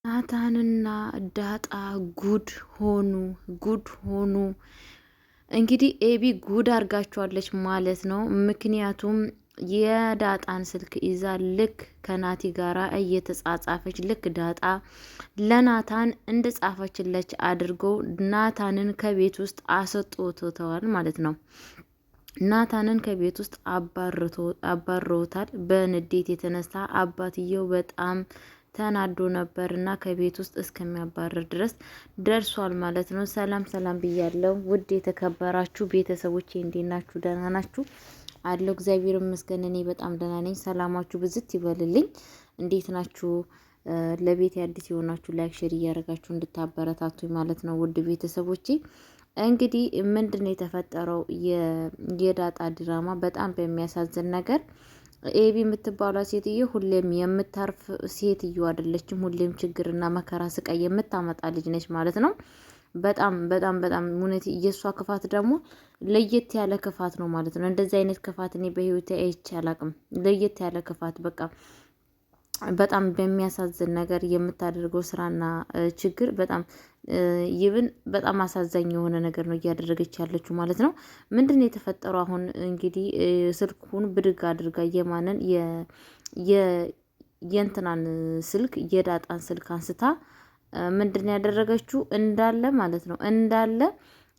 ናታንና ዳጣ ጉድ ሆኑ። እንግዲህ ኤቢ ጉድ አርጋቸዋለች ማለት ነው። ምክንያቱም የዳጣን ስልክ ይዛ ልክ ከናቲ ጋራ እየተጻጻፈች ልክ ዳጣ ለናታን እንደጻፈችለች አድርገው ናታንን ከቤት ውስጥ አሰጥቶተዋል ማለት ነው። ናታንን ከቤት ውስጥ አባረውታል። በንዴት የተነሳ አባትየው በጣም ተናዶ ነበር እና ከቤት ውስጥ እስከሚያባረር ድረስ ደርሷል ማለት ነው። ሰላም ሰላም ብያለው ውድ የተከበራችሁ ቤተሰቦቼ እንዴት ናችሁ? ደህና ናችሁ? አለው እግዚአብሔር ይመስገን እኔ በጣም ደህና ነኝ። ሰላማችሁ ብዝት ይበልልኝ። እንዴት ናችሁ? ለቤት አዲስ የሆናችሁ ላይክ ሼር እያደረጋችሁ እንድታበረታቱኝ ማለት ነው። ውድ ቤተሰቦቼ እንግዲህ ምንድነው የተፈጠረው? የዳጣ ድራማ በጣም በሚያሳዝን ነገር ኤቢ የምትባሏ ሴትዮ ሁሌም የምታርፍ ሴትዮ አይደለችም። ሁሌም ችግርና መከራ ስቃይ የምታመጣ ልጅ ነች ማለት ነው። በጣም በጣም በጣም እውነት የእሷ ክፋት ደግሞ ለየት ያለ ክፋት ነው ማለት ነው። እንደዚህ አይነት ክፋት እኔ በህይወቴ አይቼ አላቅም። ለየት ያለ ክፋት በቃ በጣም በሚያሳዝን ነገር የምታደርገው ስራና ችግር በጣም ይብን በጣም አሳዛኝ የሆነ ነገር ነው እያደረገች ያለችው ማለት ነው። ምንድን ነው የተፈጠረው? አሁን እንግዲህ ስልኩን ብድግ አድርጋ የማንን የእንትናን ስልክ የዳጣን ስልክ አንስታ ምንድን ነው ያደረገችው? እንዳለ ማለት ነው እንዳለ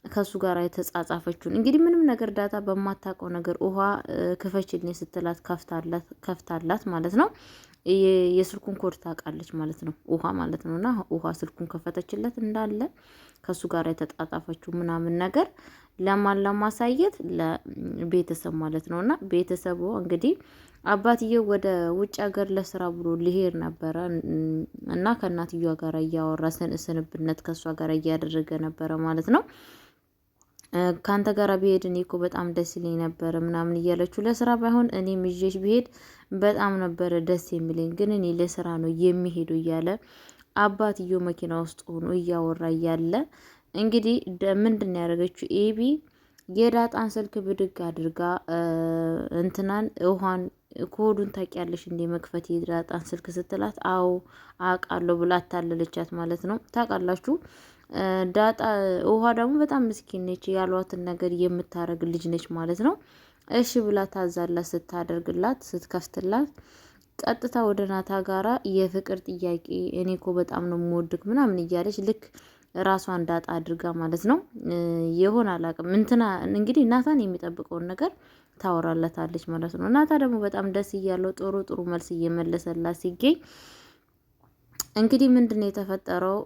ከሱ ጋር የተጻጻፈችውን እንግዲህ ምንም ነገር ዳጣ በማታውቀው ነገር ውሃ ክፈችልኝ ስትላት ከፍታላት ማለት ነው። የስልኩን ኮድ ታውቃለች ማለት ነው ውሃ ማለት ነው። እና ውሃ ስልኩን ከፈተችለት እንዳለ ከሱ ጋር የተጣጣፈችው ምናምን ነገር ለማን ለማሳየት ለቤተሰብ ማለት ነው። እና ቤተሰቡ እንግዲህ አባትየው ወደ ውጭ ሀገር ለስራ ብሎ ሊሄድ ነበረ እና ከእናትየዋ ጋር እያወራ ስንብነት ከእሷ ጋር እያደረገ ነበረ ማለት ነው። ካንተ ጋር ብሄድ እኔ እኮ በጣም ደስ ይለኝ ነበረ ምናምን እያለችው ለስራ ባይሆን እኔ ምዤሽ ብሄድ በጣም ነበረ ደስ የሚለኝ ግን እኔ ለስራ ነው የሚሄዱ እያለ አባትየው መኪና ውስጥ ሆኖ እያወራ እያለ እንግዲህ ምንድን ያደረገችው ኤቢ የዳጣን ስልክ ብድግ አድርጋ እንትናን ውሃን ኮዱን ታውቂያለሽ እንዴ መክፈት የዳጣን ስልክ ስትላት አዎ አውቃለሁ ብላ ታለለቻት ማለት ነው። ታውቃላችሁ ዳጣ ውሃ ደግሞ በጣም ምስኪን ነች። ያሏትን ነገር የምታረግ ልጅ ነች ማለት ነው። እሺ ብላ ታዛላት ስታደርግላት ስትከፍትላት ቀጥታ ወደ ናታ ጋራ የፍቅር ጥያቄ እኔ እኮ በጣም ነው የምወድቅ ምናምን እያለች ልክ ራሷን ዳጣ አድርጋ ማለት ነው የሆነ አላቅም እንትና እንግዲህ ናታን የሚጠብቀውን ነገር ታወራለታለች ማለት ነው። ናታ ደግሞ በጣም ደስ እያለው ጥሩ ጥሩ መልስ እየመለሰላት ሲገኝ እንግዲህ ምንድነው የተፈጠረው?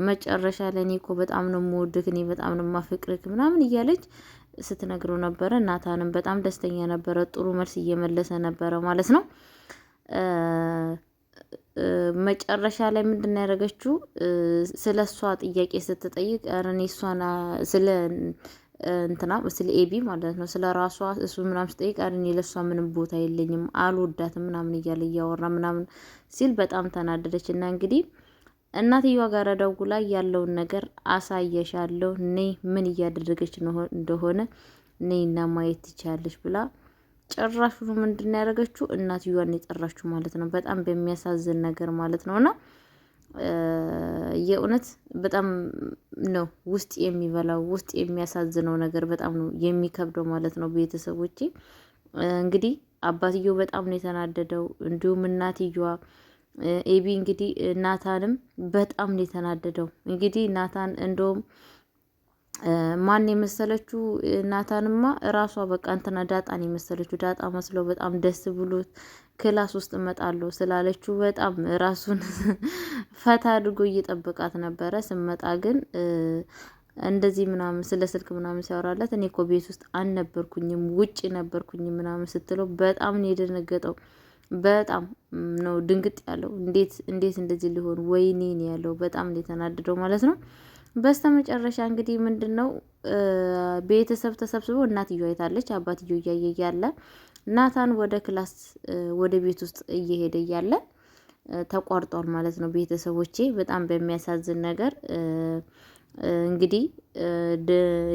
መጨረሻ ላይ እኔ እኮ በጣም ነው የምወድክ እኔ በጣም ነው የማፈቅርክ ምናምን እያለች ስትነግረው ነበረ። ናታንም በጣም ደስተኛ ነበረ፣ ጥሩ መልስ እየመለሰ ነበረ ማለት ነው። መጨረሻ ላይ ምንድነው ያደረገችው? ስለ እሷ ጥያቄ ስትጠይቅ እኔ እሷና ስለ እንትና ስለ ኤቢ ማለት ነው ስለ ራሷ እሱ ምናምን ስጠይቅ እኔ ለሷ ምንም ቦታ የለኝም አልወዳትም ምናምን እያለ እያወራ ምናምን ሲል በጣም ተናደደች። እና እንግዲህ እናትየዋ ጋር ደውላ ያለውን ነገር አሳየሻለሁ ነይ ምን እያደረገች እንደሆነ ነይና ማየት ትችያለሽ ብላ ጭራሹ ምንድን ነው ያደረገችው? እናትየዋን የጠራችው ማለት ነው። በጣም በሚያሳዝን ነገር ማለት ነውና የእውነት በጣም ነው ውስጥ የሚበላው ውስጥ የሚያሳዝነው ነገር በጣም ነው የሚከብደው ማለት ነው። ቤተሰቦቼ እንግዲህ አባትየው በጣም ነው የተናደደው፣ እንዲሁም እናትየዋ ኤቢ እንግዲህ ናታንም በጣም ነው የተናደደው። እንግዲህ ናታን እንደውም ማን የመሰለችው ናታንማ ራሷ በቃ እንትና ዳጣን የመሰለችው ዳጣ መስሎ በጣም ደስ ብሎት ክላስ ውስጥ እመጣለሁ ስላለችው በጣም ራሱን ፈታ አድርጎ እየጠበቃት ነበረ። ስመጣ ግን እንደዚህ ምናምን ስለ ስልክ ምናምን ሲያወራለት እኔ እኮ ቤት ውስጥ አልነበርኩኝም ውጭ ነበርኩኝ ምናምን ስትለው በጣም ነው የደነገጠው። በጣም ነው ድንግጥ ያለው። እንዴት እንደዚህ ሊሆን ወይኔ ነው ያለው። በጣም ነው የተናደደው ማለት ነው። በስተመጨረሻ እንግዲህ ምንድነው ቤተሰብ ተሰብስቦ እናትየው አይታለች፣ አባትየው እያየ እያለ ናታን ወደ ክላስ ወደ ቤት ውስጥ እየሄደ እያለ ተቋርጧል ማለት ነው። ቤተሰቦቼ በጣም በሚያሳዝን ነገር እንግዲህ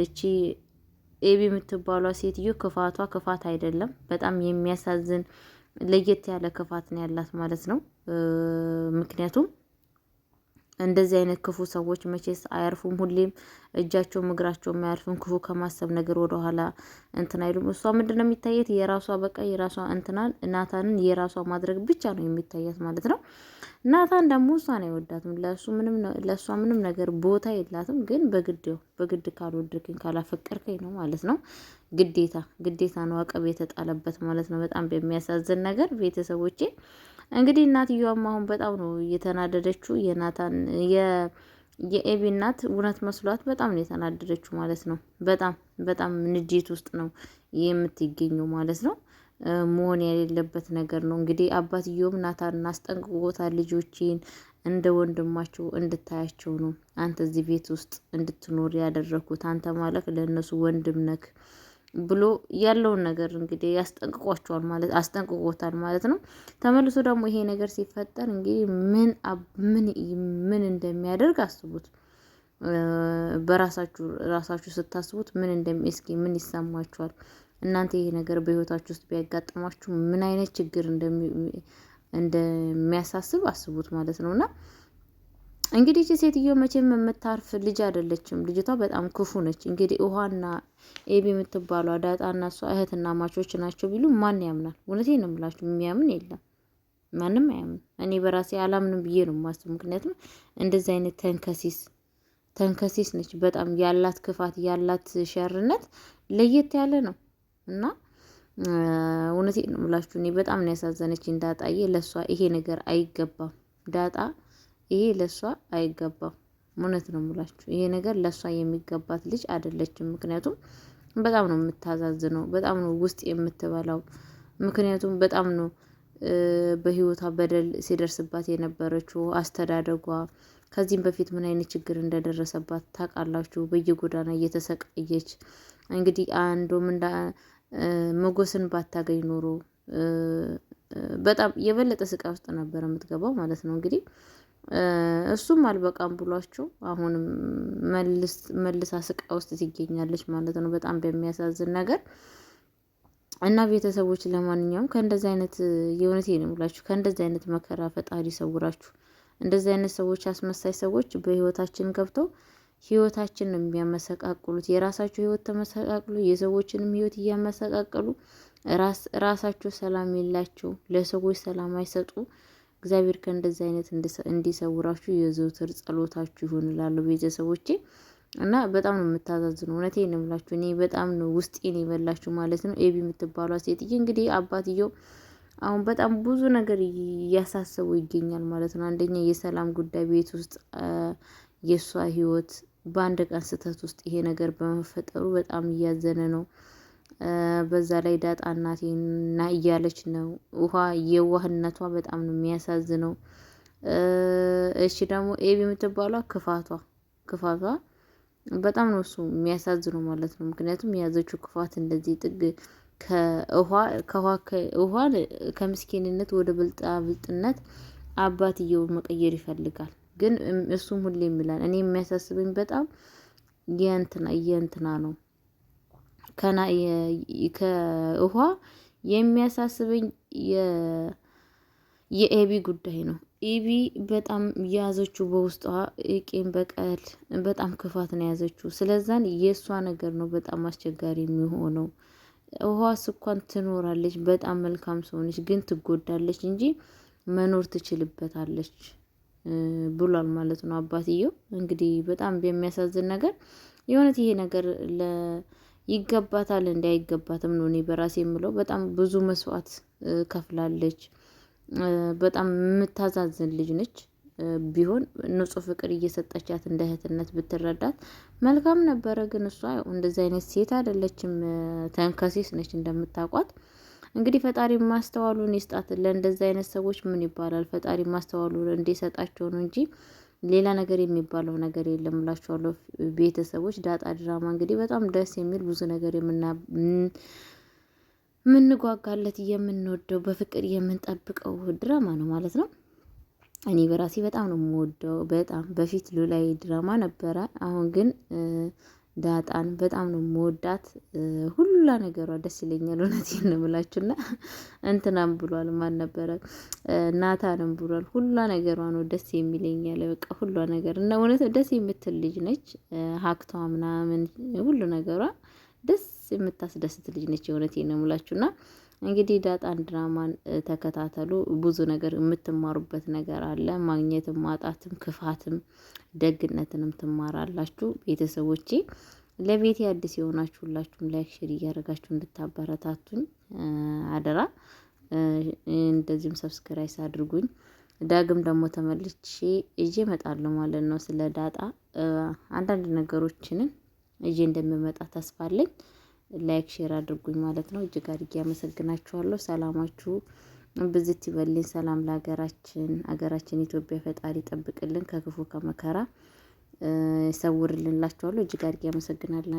እቺ ኤቢ የምትባሏ ሴትዮ ክፋቷ ክፋት አይደለም፣ በጣም የሚያሳዝን ለየት ያለ ክፋት ነው ያላት ማለት ነው። ምክንያቱም እንደዚህ አይነት ክፉ ሰዎች መቼስ አያርፉም። ሁሌም እጃቸውም እግራቸውም አያርፍም። ክፉ ከማሰብ ነገር ወደኋላ እንትን አይሉም። እሷ ምንድነው የሚታየት የራሷ በቃ የራሷ እንትናን ናታንን የራሷ ማድረግ ብቻ ነው የሚታያት ማለት ነው። ናታን ደግሞ እሷን አይወዳትም። ለእሷ ምንም ነገር ቦታ የላትም። ግን በግድ ካልወደድከኝ ካላፈቀርከኝ ነው ማለት ነው። ግዴታ ነው አቀብ የተጣለበት ማለት ነው። በጣም በሚያሳዝን ነገር ቤተሰቦቼ እንግዲህ እናትየዋም አሁን በጣም ነው እየተናደደችው። የናታን የኤቢ እናት እውነት መስሏት በጣም ነው የተናደደችው ማለት ነው። በጣም ንዴት ውስጥ ነው የምትገኘው ማለት ነው። መሆን የሌለበት ነገር ነው። እንግዲህ አባትየውም ናታንን አስጠንቅቆታል። ልጆቼን እንደ ወንድማቸው እንድታያቸው ነው አንተ እዚህ ቤት ውስጥ እንድትኖር ያደረኩት። አንተ ማለት ለእነሱ ወንድም ነክ ብሎ ያለውን ነገር እንግዲህ አስጠንቅቆታል ማለት ነው። ተመልሶ ደግሞ ይሄ ነገር ሲፈጠር እንግዲህ ምን እንደሚያደርግ አስቡት። ራሳችሁ ስታስቡት እስኪ ምን ይሰማችኋል? እናንተ ይሄ ነገር በህይወታችሁ ውስጥ ቢያጋጥማችሁ ምን አይነት ችግር እንደሚያሳስብ አስቡት ማለት ነው። እና እንግዲህ እቺ ሴትዮ መቼም የምታርፍ ልጅ አይደለችም። ልጅቷ በጣም ክፉ ነች። እንግዲህ ውሃና ኤቢ የምትባለው ዳጣና እሷ እህትና ማቾች ናቸው ቢሉ ማን ያምናል? እውነቴን ነው የምላችሁ፣ የሚያምን የለም። ማንም አያምን። እኔ በራሴ አላምንም ብዬ ነው የማስበው። ምክንያቱም እንደዚህ አይነት ተንከሲስ ነች። በጣም ያላት ክፋት ያላት ሸርነት ለየት ያለ ነው እና እውነቴን ነው የምላችሁ። እኔ በጣም ነው ያሳዘነችኝ ዳጣዬ። ለእሷ ይሄ ነገር አይገባም። ዳጣ ይሄ ለእሷ አይገባም። እውነት ነው የምላችሁ። ይሄ ነገር ለእሷ የሚገባት ልጅ አይደለችም። ምክንያቱም በጣም ነው የምታዛዝነው። በጣም ነው ውስጥ የምትበላው። ምክንያቱም በጣም ነው በህይወቷ በደል ሲደርስባት የነበረችው አስተዳደጓ። ከዚህም በፊት ምን አይነት ችግር እንደደረሰባት ታውቃላችሁ። በየጎዳና እየተሰቃየች እንግዲህ አንዱም ሞገስን ባታገኝ ኖሮ በጣም የበለጠ ስቃይ ውስጥ ነበር የምትገባው ማለት ነው። እንግዲህ እሱም አልበቃም ብሏቸው አሁንም መልሳ ስቃይ ውስጥ ትገኛለች ማለት ነው። በጣም በሚያሳዝን ነገር እና ቤተሰቦች ለማንኛውም ከእንደዚህ አይነት የእውነቴ ነው የምላችሁ ከእንደዚህ አይነት መከራ ፈጣሪ ይሰውራችሁ። እንደዚህ አይነት ሰዎች አስመሳይ ሰዎች በህይወታችን ገብተው ህይወታችንን የሚያመሰቃቅሉት የራሳቸው ህይወት ተመሰቃቅሉ የሰዎችንም ህይወት እያመሰቃቀሉ ራሳቸው ሰላም የላቸው ለሰዎች ሰላም አይሰጡ። እግዚአብሔር ከእንደዚህ አይነት እንዲሰውራችሁ የዘውትር ጸሎታችሁ ይሁን እላለሁ ቤተሰቦቼ። እና በጣም ነው የምታዛዝነው። እውነቴን ነው የምላችሁ። እኔ በጣም ነው ውስጤን የበላችሁ ማለት ነው። ኤቢ የምትባሏ ሴትዬ እንግዲህ አባትየው አሁን በጣም ብዙ ነገር እያሳሰቡ ይገኛል ማለት ነው። አንደኛ የሰላም ጉዳይ ቤት ውስጥ የእሷ ህይወት በአንድ ቀን ስህተት ውስጥ ይሄ ነገር በመፈጠሩ በጣም እያዘነ ነው። በዛ ላይ ዳጣ እናቴና እያለች ነው። የዋህነቷ በጣም ነው የሚያሳዝነው። እሺ ደግሞ ኤቢ የምትባሏ ክፋቷ በጣም ነው እሱ የሚያሳዝነው ማለት ነው። ምክንያቱም የያዘችው ክፋት እንደዚህ ጥግ ከውሃ ከምስኪንነት ወደ ብልጥነት አባትየው መቀየር ይፈልጋል። ግን እሱም ሁሌ ይምላል እኔ የሚያሳስበኝ በጣም የእንትና ነው ከውሃ የሚያሳስበኝ የኤቢ ጉዳይ ነው። ኤቢ በጣም የያዘችው በውስጧ ቂም በቀል በጣም ክፋት ነው የያዘችው። ስለዛን የእሷ ነገር ነው በጣም አስቸጋሪ የሚሆነው። ውሃስ እንኳን ትኖራለች፣ በጣም መልካም ሰው ነች፣ ግን ትጎዳለች እንጂ መኖር ትችልበታለች ብሏል ማለት ነው አባትየው። እንግዲህ በጣም በሚያሳዝን ነገር የእውነት ይሄ ነገር ይገባታል እንዲ አይገባትም ነው እኔ በራሴ የምለው። በጣም ብዙ መስዋዕት ከፍላለች። በጣም የምታዛዝን ልጅ ነች። ቢሆን ንጹህ ፍቅር እየሰጠቻት እንደ እህትነት ብትረዳት መልካም ነበረ። ግን እሷ እንደዚህ አይነት ሴት አይደለችም፣ ተንከሲስ ነች እንደምታውቋት። እንግዲህ ፈጣሪ ማስተዋሉን ይስጣት። ለእንደዚህ አይነት ሰዎች ምን ይባላል? ፈጣሪ ማስተዋሉን እንዲሰጣቸው ነው እንጂ ሌላ ነገር የሚባለው ነገር የለም እላችኋለሁ ቤተሰቦች። ዳጣ ድራማ እንግዲህ በጣም ደስ የሚል ብዙ ነገር የምንጓጓለት የምንወደው በፍቅር የምንጠብቀው ድራማ ነው ማለት ነው። እኔ በራሴ በጣም ነው የምወደው። በጣም በፊት ሉላዊ ድራማ ነበረ። አሁን ግን ዳጣን በጣም ነው የምወዳት። ሁሉ ሁላ ነገሯ ደስ ይለኛል። እውነቴን ነው የምላችሁና እንትናም ብሏል፣ ማን ነበረ ናታንም ብሏል። ሁላ ነገሯ ነው ደስ የሚለኛል። በቃ ሁሏ ነገር እና እውነት ደስ የምትል ልጅ ነች። ሀክቷ ምናምን ሁሉ ነገሯ ደስ የምታስደስት ልጅ ነች። እውነቴን ነው የምላችሁና እንግዲህ ዳጣን ድራማን ተከታተሉ። ብዙ ነገር የምትማሩበት ነገር አለ። ማግኘትም፣ ማጣትም፣ ክፋትም ደግነትንም ትማራላችሁ። ቤተሰቦቼ ለቤቴ አዲስ የሆናችሁ ሁላችሁም ላይክ ሼር እያደረጋችሁ እንድታበረታቱኝ አደራ። እንደዚህም ሰብስክራይብ አድርጉኝ። ዳግም ደግሞ ተመልሼ እጄ እመጣለሁ ማለት ነው። ስለ ዳጣ አንዳንድ ነገሮችንን እጄ እንደምመጣ ተስፋ አለኝ። ላይክ ሼር አድርጉኝ ማለት ነው። እጅግ አድርጌ አመሰግናችኋለሁ። ሰላማችሁ ብዝት ይበልኝ። ሰላም ለሀገራችን፣ ሀገራችን ኢትዮጵያ ፈጣሪ ይጠብቅልን፣ ከክፉ ከመከራ ይሰውርልን እላችኋለሁ። እጅግ አድርጌ አመሰግናለሁ።